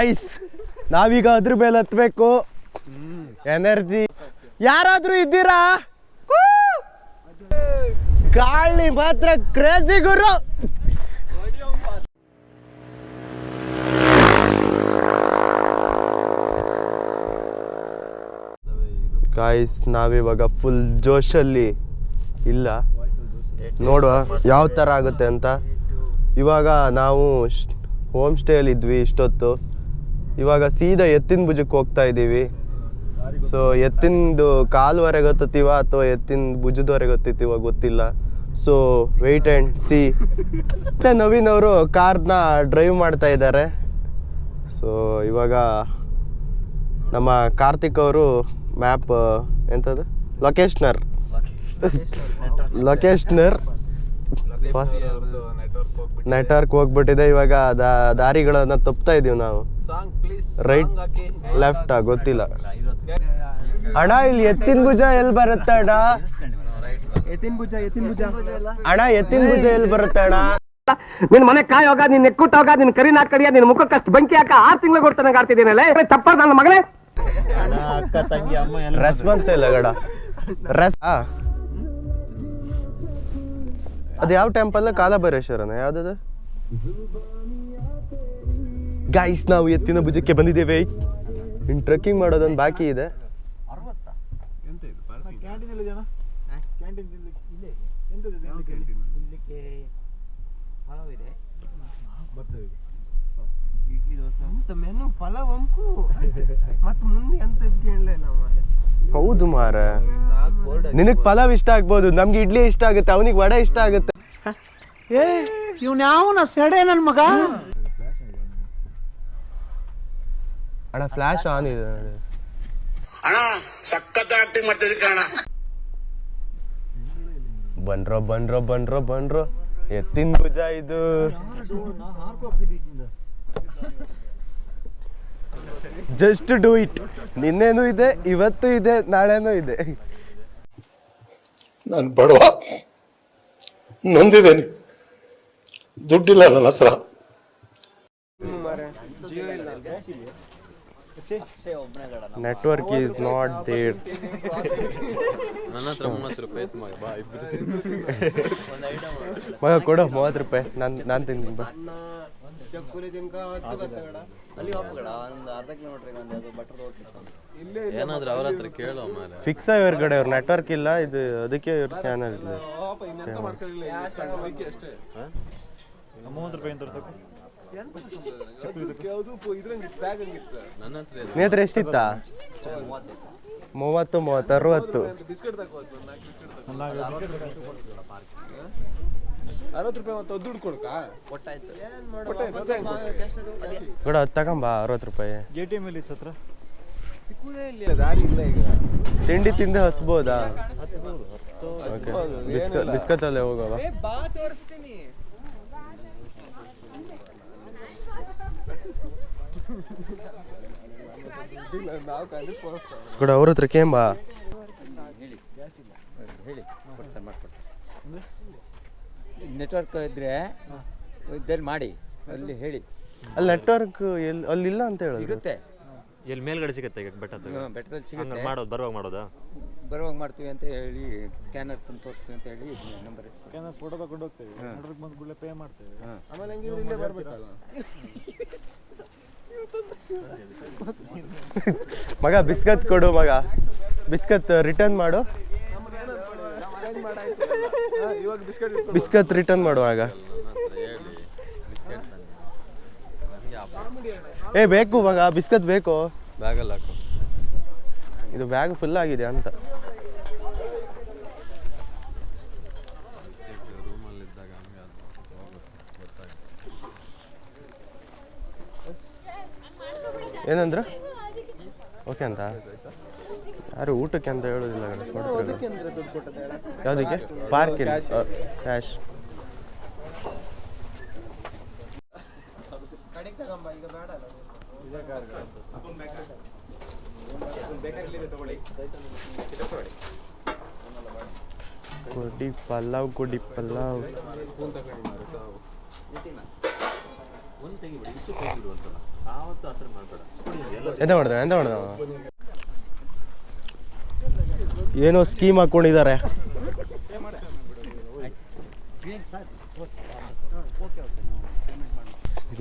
Ice ನಾವೀಗ ಅದ್ರ ಮೇಲೆ ಹತ್ಬೇಕು. ಎನರ್ಜಿ ಯಾರಾದ್ರೂ ಇದ್ದೀರಾ? ಗಾಳಿ ಮಾತ್ರ ಕ್ರೇಜಿ ಗುರು. ಗಾಯ್ಸ್ ನಾವಿವಾಗ ಫುಲ್ ಜೋಶಲ್ಲಿ ಇಲ್ಲ, ನೋಡುವ ಯಾವ ಥರ ಆಗುತ್ತೆ ಅಂತ. ಇವಾಗ ನಾವು ಹೋಮ್ ಸ್ಟೇಯಲ್ಲಿ ಇದ್ವಿ ಇಷ್ಟೊತ್ತು. ಇವಾಗ ಸೀದಾ ಎತ್ತಿನ ಭುಜಕ್ಕೆ ಹೋಗ್ತಾ ಇದ್ದೀವಿ. ಸೊ ಎತ್ತಿನದು ಕಾಲುವರೆಗೆ ಹತ್ತುತ್ತೀವ ಅಥವಾ ಎತ್ತಿನ ಭುಜದವರೆಗೆ ಹತ್ತುತ್ತೀವ ಗೊತ್ತಿಲ್ಲ. So wait and see. ಮತ್ತೆ ನವೀನ್ ಅವರು ಕಾರ್ನ ಡ್ರೈವ್ ಮಾಡ್ತಾ ಇದ್ದಾರೆ. ಸೊ ಇವಾಗ ನಮ್ಮ ಕಾರ್ತಿಕ್ ಅವರು ಮ್ಯಾಪ್ ಎಂಥದ್ದು ಲೊಕೇಶನರ್ ನೆಟ್ವರ್ಕ್ ಹೋಗ್ಬಿಟ್ಟಿದೆ. ಇವಾಗ ದಾರಿಗಳನ್ನ ತಪ್ತಾ ಇದೀವಿ ನಾವು. ರೈಟ್ ಲೆಫ್ಟ್ ಗೊತ್ತಿಲ್ಲ. ಅಣ್ಣ ಇಲ್ಲಿ ಎತ್ತಿನ ಭುಜ ಎಲ್ಲಿ ಬರುತ್ತೆ ಅಣ್ಣ? ಅಣ್ಣ ಎತ್ತಿನ ಭುಜ ಎಲ್ಲಿ ಬರುತ್ತೆ ಅಣ್ಣ? ನಿನ್ ಮನೆ ಕಾಯಿ ಹೋಗ, ನಿನ್ ಎಕ್ಕುಟ್ಟ ಹೋಗ, ನಿನ್ ಕರಿ ನಾಕ್ ಕಡಿಯ, ನಿನ್ ಮುಖಕ್ಕಷ್ಟು ಬೆಂಕಿ ಹಾಕ 6 ತಿಂಗಳು ಕೊಡ್ತಾನೆ ಆಡ್ತಿದ್ದೀನಲ್ಲ ತಪ್ಪ ನನ್ನ ಮಗನೇ. ರೆಸ್ಪಾನ್ಸ್ ಇಲ್ಲ ಗಡ. ಅದು ಯಾವ ಟೆಂಪಲ್? ಕಾಲಭೈರೇಶ್ವರನ ಯಾವ್ದದ? ಗೈಸ್ ನಾವು ಎತ್ತಿನ ಭುಜಕ್ಕೆ ಬಂದಿದ್ದೇವೆ. ಇನ್ ಟ್ರೆಕ್ಕಿಂಗ್ ಮಾಡೋದೊಂದು ಬಾಕಿ ಇದೆ. ಹೌದು ಮಾರ, ನಿನಗ್ ಪಲಾವ್ ಇಷ್ಟ ಆಗ್ಬೋದು, ನಮ್ಗೆ ಇಡ್ಲಿ ಇಷ್ಟ ಆಗುತ್ತೆ, ಅವನಿಗೆ ವಡೆ ಇಷ್ಟ ಆಗುತ್ತೆ. ಇವ್ನ ಯಾವನ ಸೆಡೆ ನನ್ ಮಗ. ಅಣ್ಣ ಫ್ಲಾಶ್ ಆನ್ ಇದೆ ಅಣ್ಣ, ಸಖತ್ ಆಕ್ಟಿಂಗ್ ಮಾಡ್ತಿದ್ದೆ ಕಣ. ಬನ್ರೋ ಎತ್ತಿನ ಭುಜ ಇದು. Just do it. ನಿನ್ನೇನು ಇದೆ, ಇವತ್ತು ಇದೆ, ನಾಳೆನೂ ಇದೆ. ನಾನು ಬಡವ, ನೊಂದಿದ್ದೇನೆ, ದುಡ್ಡಿಲ್ಲ ನನ್ನ ಹತ್ರ. Network is not there. ನನ್ನ ಹತ್ರ 30 ರೂಪಾಯಿ ಇತ್ತು ಮಗ. ಬಾ ಮಗ ಕೊಡು 30 ರೂಪಾಯಿ. ನಾನು ತಿಂತೀನಿ ಬಾ. ಏನಾದ್ರೂ ಅವ್ರ ಹತ್ರ ಕೇಳೋ ಮಾರೆ. ಫಿಕ್ಸ್ ಇವ್ರ ಕಡೆ ಅವ್ರ ನೆಟ್ವರ್ಕ್ ಇಲ್ಲ, ಇದು ಅದಕ್ಕೆ ಇವ್ರ ಸ್ಕ್ಯಾನರ್ ಇಲ್ಲ. 30 ರೂಪಾಯಿ ಅಂತ ನನ್ನ ಹತ್ರ ನೇತ್ರ ಎಷ್ಟಿತ್ತ? 30, 60. 60 ರೂಪಾಯಿ ಮತ್ತೆ ದುಡ್ಡು ಕೊಡ್ಕ ಕೂಡ ತಗೊಂಬ 60 ರೂಪಾಯಿ. ATM ಅಲ್ಲಿ ಹತ್ರ ಸಿಕ್ಕುದೇ ಇಲ್ಲ, ದಾರಿ ಇಲ್ಲ. ಈಗ ತಿಂಡಿ ತಿಂದು ಹತ್ಬೋದಾ? ಓಕೆ, ಬಿಸ್ಕತ್ ಅಲ್ಲೇ ಹೋಗವ. ಬಾ ತೋರಿಸ್ತೀನಿ. ಕೂಡ ಅವ್ರ ಹತ್ರ ಕೇಂಬ. ನೆಟ್ವರ್ಕ್ ಇದ್ರೆ ಇದ್ದಲ್ಲಿ ಮಾಡಿ, ಅಲ್ಲಿ ಹೇಳಿ. ಅಲ್ಲಿ ನೆಟ್ವರ್ಕ್ ಅಲ್ಲಿಲ್ಲ ಅಂತ ಹೇಳಿ ಸಿಗುತ್ತೆ. ಎಲ್ಲಿ ಮೇಲ್ಗಡೆ ಸಿಗುತ್ತೆ ಈಗ ಬೆಟ್ಟದಲ್ಲಿ ಸಿಗುತ್ತೆ. ಮಾಡೋದು ಬರುವಾಗ ಮಾಡ್ತೀವಿ ಅಂತ ಹೇಳಿ, ಸ್ಕ್ಯಾನರ್ ತಂದು ತೋರಿಸ್ತೀವಿ ಅಂತ ಹೇಳಿ ನಂಬರ್ ಸ್ಕ್ಯಾನರ್ ಫೋಟೋ ತಗೊಂಡು ಹೋಗ್ತೇವೆ, ನೆಟ್ವರ್ಕ್ ಬಂದು ಕೂಡಲೇ ಪೇ ಮಾಡ್ತೇವೆ. ಆಮೇಲೆ ಹಂಗೆ ಇಲ್ಲೇ ಬರಬೇಕಲ್ಲ ಮಗ. ಬಿಸ್ಕತ್ ಕೊಡು ಮಗ, ಬಿಸ್ಕತ್ ರಿಟರ್ನ್ ಮಾಡು. ಬಿಸ್ಕತ್ ರಿಟರ್ನ್ ಮಾಡುವಾಗ ಬೇಕು ಮಗ, ಬಿಸ್ಕತ್ ಬೇಕು. ಬ್ಯಾಗಲ್ಲಿ ಹಾಕು. ಇದು ಬ್ಯಾಗ್ ಫುಲ್ ಆಗಿದೆ ಅಂತ. ಏನಂದ್ರ ಓಕೆ ಅಂತ ಯಾರು ಊಟಕ್ಕೆ ಅಂತ ಹೇಳೋದಿಲ್ಲ. ಯಾವುದಕ್ಕೆ? Parking cash. ಕೊಡಿ ಪಲಾವ್, ಕೊಡಿ ಪಲಾವ್. ಎಂತ ಮಾಡ್ದ ಏನೋ ಸ್ಕೀಮ್ ಹಾಕೊಂಡಿದ್ದಾರೆ.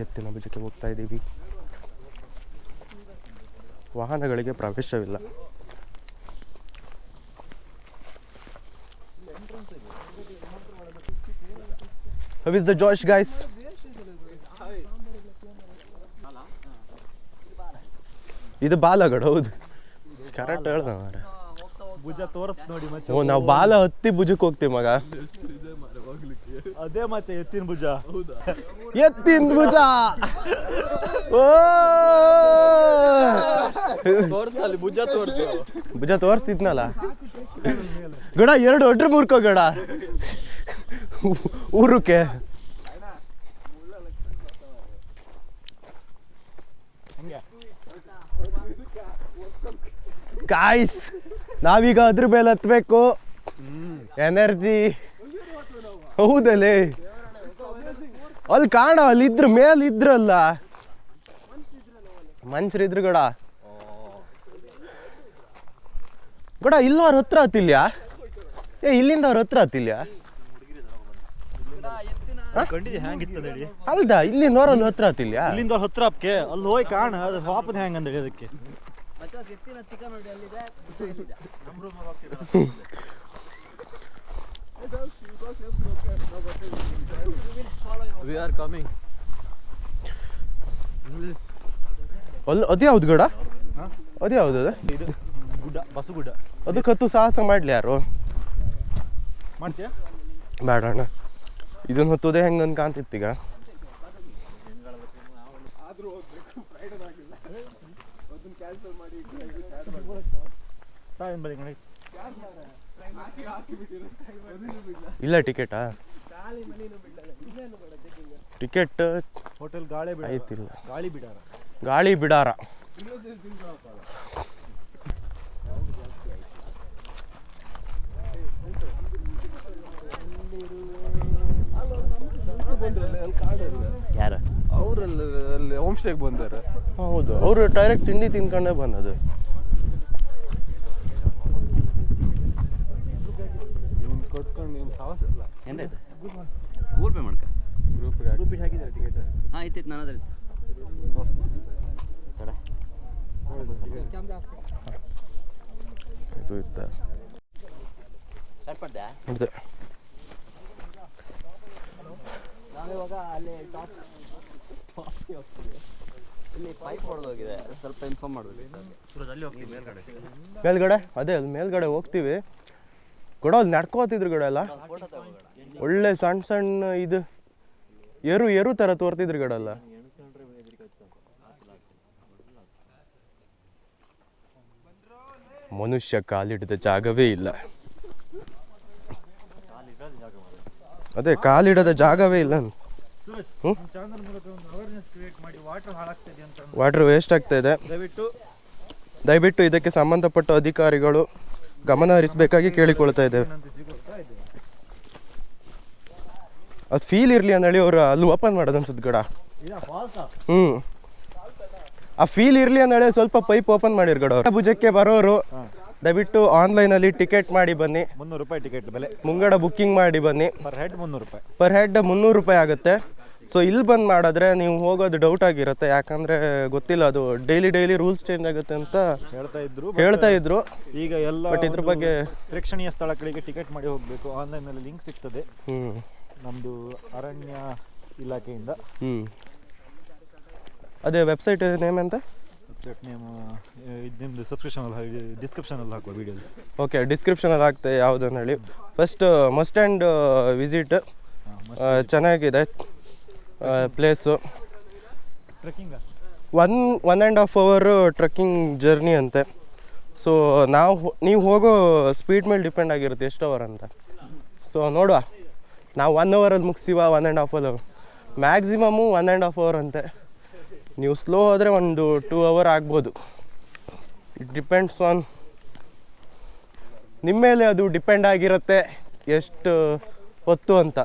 ಎತ್ತಿನ ಭುಜಕ್ಕೆ ಹೋಗ್ತಾ ಇದ್ದೀವಿ. ವಾಹನಗಳಿಗೆ ಪ್ರವೇಶವಿಲ್ಲ. How is the Josh, guys? ಇದು ಬಾಲಗಡ ಹೌದು, ಕರೆಕ್ಟ್ ಹೇಳ್ದ ಮಾರ. ಭುಜ ತೋರತ್ ನೋಡಿ ಮಚ್ಚ. ಓ, ನಾವು ಬಾಲ ಹತ್ತಿ ಭುಜಕ್ಕೆ ಹೋಗ್ತೀವಿ ಮಗ. ಅದೇ ಮಚ್ಚ ಎತ್ತಿನ ಭುಜ. ಎತ್ತಿನ ಭುಜ. ಓ ಭುಜ ತೋರಿಸ್ತಿದ್ನಲ್ಲ ಗಡ. 2 ಒಡ್ರೆ ಮುರ್ಕೋ ಗಡ ಊರಕ್ಕೆ. ಗಾಯ್ಸ್, ನಾವೀಗ ಅದ್ರ ಮೇಲೆ ಹತ್ಬೇಕು. ಎನರ್ಜಿ ಹೌದಲ್ಲೇ, ಅಲ್ಲಿ ಕಾಣ, ಅಲ್ಲಿದ್ರ ಮೇಲಿದ್ರಲ್ಲ ಮನುಷ್ಯರಿದ್ರು ಗಡ. ಗಡ ಇಲ್ಲ ಅವ್ರ ಹತ್ರ ಹತ್ತಿಲ್ಯಾ? ಇಲ್ಲಿಂದ ಅವ್ರ ಹತ್ರ ಹತ್ತಿಲ್ಯಾ? ಕಂಡಿದ್ದೆ ಹೆಂಗಿತ್ತದ ಹೇಳಿ. ಅಲ್ದಾ ಇಲ್ಲಿಂದ ಅವ್ರಲ್ಲಿ ಹತ್ರ ಹತ್ತಿಲ್ಯಾ? ಇಲ್ಲಿಂದ ಅವ್ರ ಹತ್ರ ಅಪ್ಕೆ ಅಲ್ಲಿ ಹೋಗಿ ಕಾಣ, ಅದು ಹಾಪದ ಹೆಂಗ್ ಅಂದೇಳಿ ಅದಕ್ಕೆ. We are coming. ಅದು ಯಾವ್ದು ಗಡ? ಅದು ಯಾವ್ದು? ಇದು ಗುಡ್ಡ, ಬಸಗುಡ್ಡ. ಅದಕ್ಕೆ ಹತ್ತು ಸಾಹಸ ಮಾಡ್ಲಿ ಯಾರು? ಮಾಡ್ತೀಯಾ? ಬೇಡ ಅಣ್ಣ, ಇದನ್ನ ಹೊತ್ತೋದೇ ಹೆಂಗೆ ಅಂತ ಕಾಣ್ತಿತ್ತೀಗ. ಇಲ್ಲ ಟಿಕೆಟಾ? ಟಿಕೆಟ್ ಹೋಟೆಲ್ ಗಾಳಿ ಬಿಡ ಆಯ್ತಿಲ್ಲ. ಗಾಳಿ ಬಿಡಾರ. ಯಾರು? ಅವರಲ್ಲಿ ಹೋಮ್ ಸ್ಟೇಗೆ ಬಂದಾರೆ. ಹೌದು, ಅವರು ಡೈರೆಕ್ಟ್ ತಿಂಡಿ ತಿನ್ಕೊಂಡೇ ಬಂದದು. ಕೊಟ್ಕೊಂಡು ಏನು ಸಾಹಸ ಇಲ್ಲ. ಎಂದಾಯ್ತು ಗೂಗಲ್ ಪೇ ಮಾಡ್ಕ. ಗ್ರೂಪಿಗೆ ಹಾಕಿದ್ದಾರೆ ಟಿಕೆಟ್. ಹಾಂ ಇತ್ತು ನಾನು ಅದ್ರಲ್ಲಿ ಇದು ಇತ್ತ ಸ್ಟಾರ್ಟ್ ಮಾಡಿದೆ. ಅದೇ ನಾವಿವಾಗ ಅಲ್ಲಿ ಟಾಪ್ ಇಲ್ಲಿ ಪೈಪ್ ಹೊಡೆದೋಗಿದೆ, ಸ್ವಲ್ಪ ಇನ್ಫಾರ್ಮ್ ಮಾಡಬೇಕು. ಅಲ್ಲಿ ಹೋಗ್ತೀವಿ ಮೇಲ್ಗಡೆ. ಅದೇ ಅಲ್ಲಿ ಮೇಲ್ಗಡೆ ಹೋಗ್ತೀವಿ. ಗಡ ಅಲ್ಲಿ ನಡ್ಕೋತಿದ್ರು ಗಡ ಎಲ್ಲ ಒಳ್ಳೆ ಸಣ್ಣ ಸಣ್ಣ ಇದು ಏರು ಥರ ತೋರ್ತಿದ್ರು ಗಡಲ್ಲ. ಮನುಷ್ಯ ಕಾಲಿಡಿದ ಜಾಗವೇ ಇಲ್ಲ. ಅದೇ ಕಾಲಿಡದ ಜಾಗವೇ ಇಲ್ಲ. ಚಾನಲ್ ಮೂಲಕ ಒಂದು ಅವೇರ್ನೆಸ್ ಕ್ರಿಯೇಟ್ ಮಾಡಿ ವಾಟರ್ ಹಾಳಾಗ್ತಿದೆ ಅಂತ. ವಾಟರ್ ವೇಸ್ಟ್ ಆಗ್ತಾ ಇದೆ. ದಯವಿಟ್ಟು ಇದಕ್ಕೆ ಸಂಬಂಧಪಟ್ಟ ಅಧಿಕಾರಿಗಳು ಗಮನ ಹರಿಸಬೇಕಾಗಿ ಕೇಳಿಕೊಳ್ತಾ ಇದ್ದೇವೆ. ಅದು ಫೀಲ್ ಇರಲಿ ಅಂದೇಳಿ ಅವರು ಅಲ್ಲಿ ಓಪನ್ ಮಾಡೋದು ಅನ್ಸುತ್ತೆ ಗಡ. ಆ ಫೀಲ್ ಇರಲಿ ಅಂದೇಳಿ ಸ್ವಲ್ಪ ಪೈಪ್ ಓಪನ್ ಮಾಡಿರ್ ಗಡ. ಅವ್ರು ಭುಜಕ್ಕೆ ಬರೋರು ದಯವಿಟ್ಟು ಆನ್ಲೈನಲ್ಲಿ ಟಿಕೆಟ್ ಮಾಡಿ ಬನ್ನಿ. 300 ರೂಪಾಯಿ ಟಿಕೆಟ್ ಬೆಲೆ. ಮುಂಗಡ ಬುಕ್ಕಿಂಗ್ ಮಾಡಿ ಬನ್ನಿ. ಪರ್ ಹೆಡ್ 300 ರೂಪಾಯಿ. ಪರ್ ಹೆಡ್ 300 ರೂಪಾಯಿ ಆಗುತ್ತೆ. ಸೊ ಇಲ್ಲಿ ಬಂದು ಮಾಡಿದ್ರೆ ನೀವು ಹೋಗೋದು ಡೌಟ್ ಆಗಿರುತ್ತೆ, ಯಾಕಂದರೆ ಗೊತ್ತಿಲ್ಲ, ಅದು ಡೈಲಿ ರೂಲ್ಸ್ ಚೇಂಜ್ ಆಗುತ್ತೆ ಅಂತ ಹೇಳ್ತಾ ಇದ್ರು. ಈಗ ಎಲ್ಲ ಬಟ್ ಇದ್ರ ಬಗ್ಗೆ ಪ್ರೇಕ್ಷಣೀಯ ಸ್ಥಳಗಳಿಗೆ ಟಿಕೆಟ್ ಮಾಡಿ ಹೋಗಬೇಕು. ಆನ್ಲೈನಲ್ಲಿ ಲಿಂಕ್ ಸಿಗ್ತದೆ ನಮ್ಮದು ಅರಣ್ಯ ಇಲಾಖೆಯಿಂದ. ಅದೇ ವೆಬ್ಸೈಟ್ ನೇಮ್ ಅಂತ? ವೆಬ್ಸೈಟ್ ನೇಮ್ ಇದು ನಿಮ್ಮದು ಡಿಸ್ಕ್ರಿಪ್ಷನಲ್ಲಿ ಹಾಕುವ ವಿಡಿಯೋ. ಓಕೆ, ಡಿಸ್ಕ್ರಿಪ್ಷನಲ್ಲಿ ಹಾಕ್ತೆ ಯಾವುದನ್ನು ಹೇಳಿ. First must and visit. ಚೆನ್ನಾಗಿದೆ place. Trekking 1.5 hour trekking journey ಅಂತೆ. ಸೊ ನೀವು ಹೋಗೋ ಸ್ಪೀಡ್ ಮೇಲೆ ಡಿಪೆಂಡ್ ಆಗಿರುತ್ತೆ ಎಷ್ಟು ಅವರ್ ಅಂತ. ಸೊ ನೋಡುವ, ನಾವು 1 hour ಮುಗಿಸಿವ 1.5 hour, ಮ್ಯಾಕ್ಸಿಮಮ್ಮು 1.5 hour ಅಂತೆ. ನೀವು ಸ್ಲೋ ಆದರೆ ಒಂದು 2 hour ಆಗ್ಬೋದು. ಇಟ್ ಡಿಪೆಂಡ್ಸ್ ಆನ್ ನಿಮ್ಮ ಮೇಲೆ, ಅದು ಡಿಪೆಂಡ್ ಆಗಿರುತ್ತೆ ಎಷ್ಟು ಹೊತ್ತು ಅಂತ.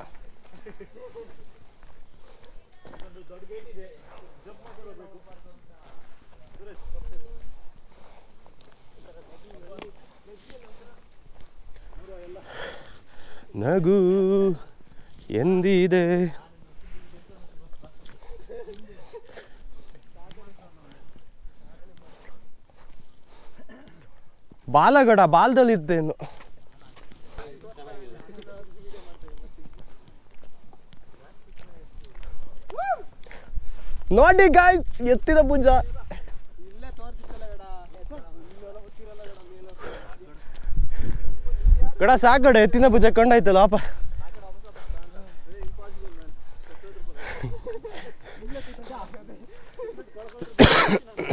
ನಗು ಎಂದಿದೆ. ಬಾಲಗಡ ಬಾಲದಲ್ಲಿದ್ದೇನು. ನೋಡಿ ಗಾಯ್ಸ್, ಎತ್ತಿದ ಭುಜ. ಗಡ ಸಾಕಡ ಎತ್ತಿನ ಭುಜ ಕಂಡಾಯ್ತಲ್ಲ ಅಪ್ಪ.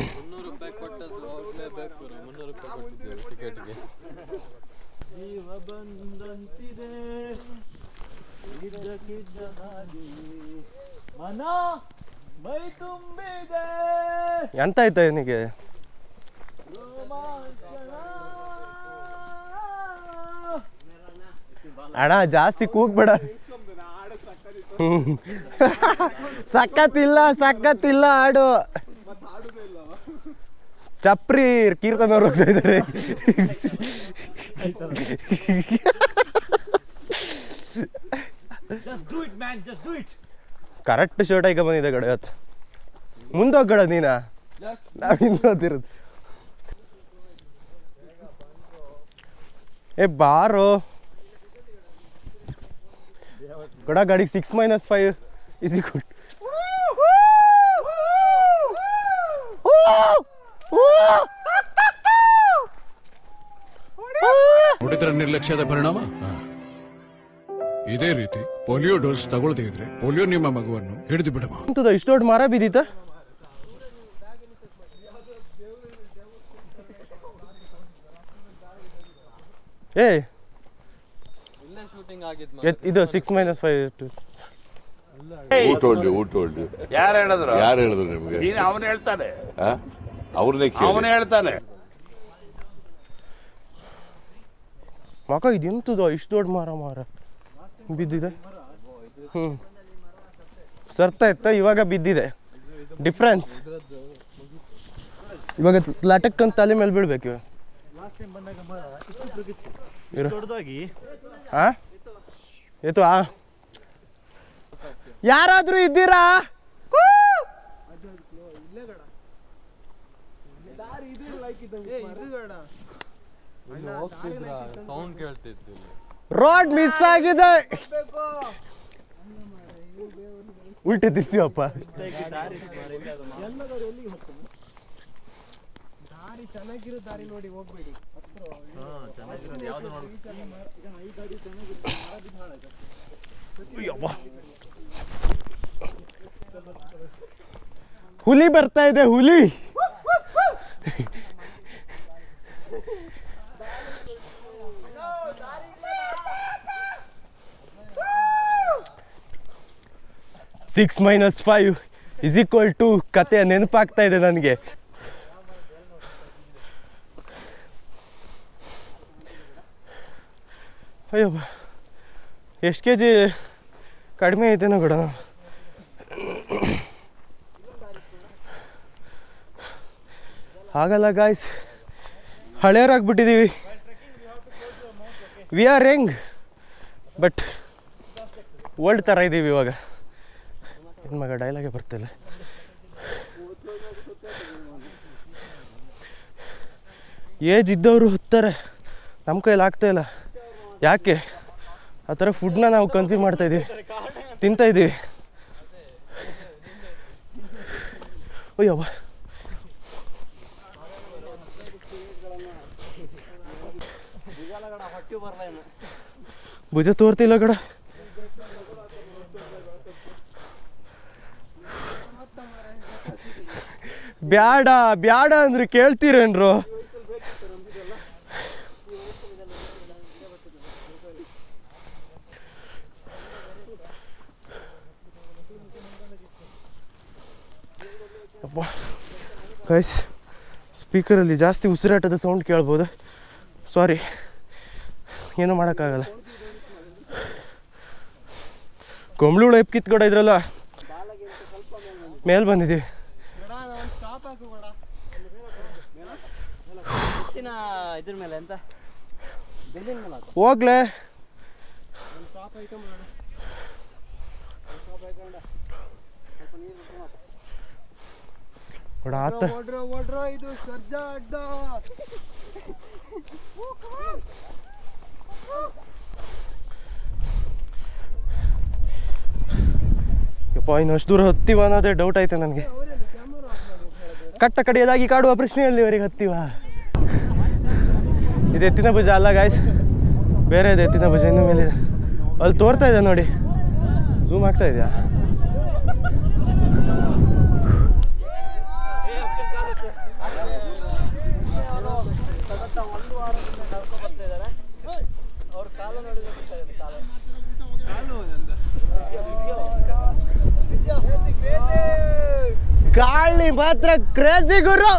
₹300 ಕೊಟ್ಟದ್ದು ಹೋಗ್ಲೇಬೇಕು. 300 ರೂಪಾಯಿ ಕೊಟ್ಟಿದ್ದೇವೆ ಟಿಕೆಟ್ಗೆ. ಜೀವ ಬಂದಂತಿದೆ ಮನ ಮೈ ತುಂಬಿದೆ ಎಂತ ಆಯ್ತಾ ನಿನಗೆ? ಅಣ್ಣ ಜಾಸ್ತಿ ಕೂಗ್ಬೇಡ. ಸಖತ್ತಿಲ್ಲ ಸಖತ್ತಿಲ್ಲ ಆಡು. ಚಪ್ರಿ ಕೀರ್ತನ ಅವ್ರು ಹೋಗ್ತಾ ಇದ್ದಾರೆ. ಕರೆಕ್ಟ್ ಶರ್ಟ್ ಆಯ್ಕೆ ಬಂದಿದೆ ಗಡ ಇವತ್ತು. ಮುಂದೋಗಡ ನೀನ, ನಾವ್ ಹಿಂದೋದಿರೋದು. ಏ ಬಾರೋ ಗಡ. ಗಾಡಿಗೆ 6-5 ಈಸಿ ಕೊಟ್ಟು. ನೋಡಿದ್ರ ನಿರ್ಲಕ್ಷ್ಯದ ಪರಿಣಾಮ. ಇದೇ ರೀತಿ ಪೋಲಿಯೋ ಡೋಸ್ ತಗೊಳ್ಳದೇ ಇದ್ರೆ ಪೋಲಿಯೋ ನಿಮ್ಮ ಮಗುವನ್ನು ಹಿಡಿದು ಬಿಡಬಹುದು. ಇಷ್ಟು ದೊಡ್ಡ ಮರ ಬಿದ್ದಿತ್ತ. ಏ ಇಲ್ಲೇ ಶೂಟಿಂಗ್ ಆಗಿದ್ದು. ಇದು 6-5 ಊಟ ಯಾರು ಹೇಳಿದ್ರು ನಿಮ್ಗೆ? ಅವನು ಹೇಳ್ತಾನೆ, ಅವನೇ ಹೇಳ್ತಾನೆ. ಮಗ ಇದೆಂತದ ಇಷ್ಟು ದೊಡ್ಡ ಮರ ಬಿದ್ದಿದೆ. ಸರ್ತಾ ಇತ್ತ, ಇವಾಗ ಬಿದ್ದಿದೆ. ಡಿಫ್ರೆನ್ಸ್ ಇವಾಗ ಲಟಕ್ ಅಂತ ತಲೆ ಮೇಲೆ ಬೀಳ್ಬೇಕು. ಇವಾಗ ದೊಡ್ಡದಾಗಿ ಏತು ಯಾರಾದ್ರೂ ಇದ್ದೀರಾ? ಸೌಂಡ್ ಕೇಳ್ತಿತ್ತು. ರೋಡ್ ಮಿಸ್ ಆಗಿದೆ. ಉಲ್ಟೆ ತಿರ್ಸಿವಪ್ಪ. ಚೆನ್ನಾಗಿರೋ ದಾರಿ ನೋಡಿ ಹೋಗ್ಬೇಡಿ. ಹುಲಿ ಬರ್ತಾ ಇದೆ, ಹುಲಿ. (6-5) ಕತೆ ನೆನಪಾಗ್ತಾ ಇದೆ ನನಗೆ. ಅಯ್ಯೋ, ಎಷ್ಟು ಕೆ ಜಿ ಕಡಿಮೆ ಐತೆನೋ ಗಡ. ಆಗಲ್ಲ ಗಾಯ್ಸ್, ಹಳೆಯರಾಗ್ಬಿಟ್ಟಿದ್ದೀವಿ. We are young but old ಥರ ಇದ್ದೀವಿ ಇವಾಗ. ಏನು ಮಗ ಡೈಲಾಗೆ ಬರ್ತಿಲ್ಲ. ಏಜ್ ಇದ್ದವರು ಹೊತ್ತಾರೆ, ನಮ್ಮ ಕೈಲಿ ಆಗ್ತಾಯಿಲ್ಲ. ಯಾಕೆ ಆ ಥರ ಫುಡ್ನ ನಾವು ಕನ್ಸ್ಯೂಮ್ ಮಾಡ್ತಾಯಿದ್ದೀವಿ, ತಿಂತಾಯಿದ್ದೀವಿ. ಅಯ್ಯವ್ವ, ಭುಜ ತೋರ್ತಿಲ್ಲ ಗಡ. ಬ್ಯಾಡ ಬ್ಯಾಡ ಅಂದ್ರೆ ಕೇಳ್ತೀರೇನ್ರು? ಅಪ್ಪ ಗೈಸ್, ಸ್ಪೀಕರಲ್ಲಿ ಜಾಸ್ತಿ ಉಸಿರಾಟದ ಸೌಂಡ್ ಕೇಳ್ಬೋದು. ಸಾರಿ, ಏನೂ ಮಾಡೋಕ್ಕಾಗಲ್ಲ. ಕೊಂಬ್ಳುಳು ಎಪ್ ಕಿತ್ಕೊಡ ಇದ್ರಲ್ಲ, ಮೇಲೆ ಬಂದಿದ್ದೀವಿ. ಹೋಗ್ಲೇ ನೋಡ ಆತ ಇದು ಸರ್ಜಾ ಅಡ್ಡ. ಯಪ್ಪ ಇನ್ನು ಅಷ್ಟು ದೂರ ಹತ್ತೀವ ಅನ್ನೋದೇ ಡೌಟ್ ಆಯ್ತು ನನಗೆ. ಕಟ್ಟ ಕಡೆಯದಾಗಿ ಕಾಡುವ ಪ್ರಶ್ನೆಯಲ್ಲಿವರೆಗೆ ಹತ್ತೀವ. ಇದು ಎತ್ತಿನ ಭುಜ ಅಲ್ಲ ಗಾಯ್ಸ್, ಬೇರೆ ಇದೆ ಎತ್ತಿನ ಭುಜ ಇನ್ನು ಮೇಲಿದೆ. ಅಲ್ಲಿ ತೋರ್ತಾ ಇದೆ ನೋಡಿ, ಝೂಮ್ ಆಗ್ತಾ ಇದೆಯಾ? ಗಾಳಿ ಮಾತ್ರ ಕ್ರೇಜಿ ಗುರು.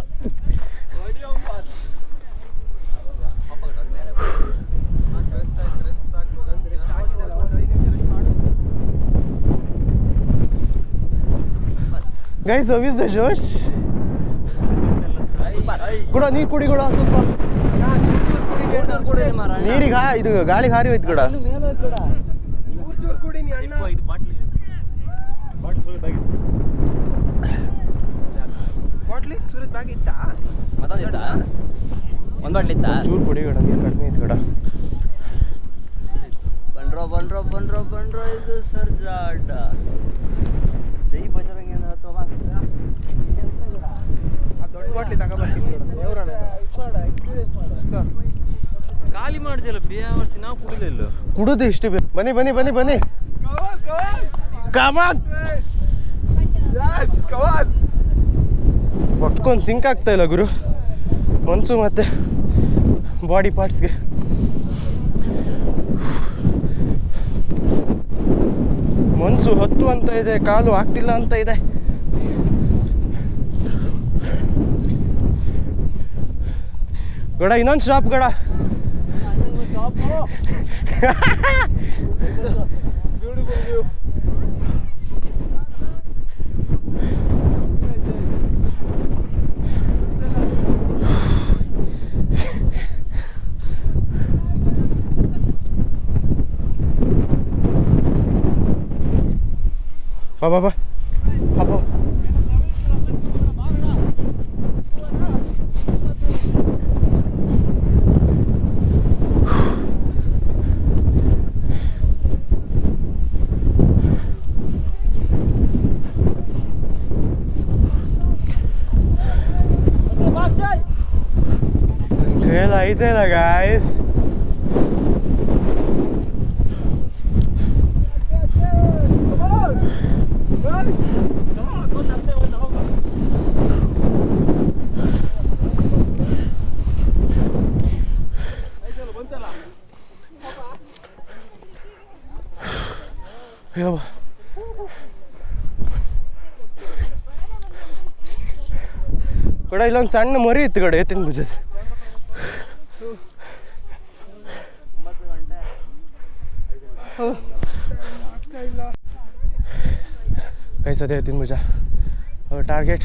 Guys how is the josh? ಕೂಡ ನೀರು ಕುಡಿ ಕೂಡ ಸ್ವಲ್ಪ ನೀರಿಗೆ ಇದು ಗಾಳಿಗೆ ಹಾರಿ ಹೋಯ್ತು ಕೂಡ. ಚೂರು ಕುಡಿ ಕೂಡ, ನೀರು ಕಡಿಮೆ ಐತೆ ಕೂಡ. ಬಂಡ್ರೋ ಇದು ಸರ್ಜಾ ಅಡ್ಡ. ಜೈ ಬಜರಂಗ ಖಾಲಿ ಮಾಡ್ದಿಲ್ಲ ಬೇವರ್ಸಿ ನಾವು ಕುಡಿಲಿಲ್ಲ. ಕುಡುದು ಇಷ್ಟು ಬನ್ನಿ ಬನ್ನಿ ಬನ್ನಿ ಬನ್ನಿ. ಕಮಾನ್ ಒಕ್ಕೊಂದು ಸಿಂಕ್ ಆಗ್ತಾ ಇಲ್ಲ ಗುರು ಮನ್ಸು ಮತ್ತೆ ಬಾಡಿ ಪಾರ್ಟ್ಸ್ಗೆ. ಮನ್ಸು ಹತ್ತು ಅಂತ ಇದೆ, ಕಾಲು ಆಗ್ತಿಲ್ಲ ಅಂತ ಇದೆ. ಗಡ ಇನ್ನೊಂದು ಸ್ಟಾಪ್ ಗಡ. ಬಾ ಬಾ ಬಾ. ಐತೆ ಇಲ್ಲ ಗಾಯ್ಸ್. ಕೂಡ ಇಲ್ಲೊಂದು ಸಣ್ಣ ಮರಿ ಇತ್ತು ಕಡೆ ಎತ್ತಿನ ಭುಜದ. ಕೈ ಸದೇ ಎತ್ತಿನ ಭುಜ ಟಾರ್ಗೆಟ್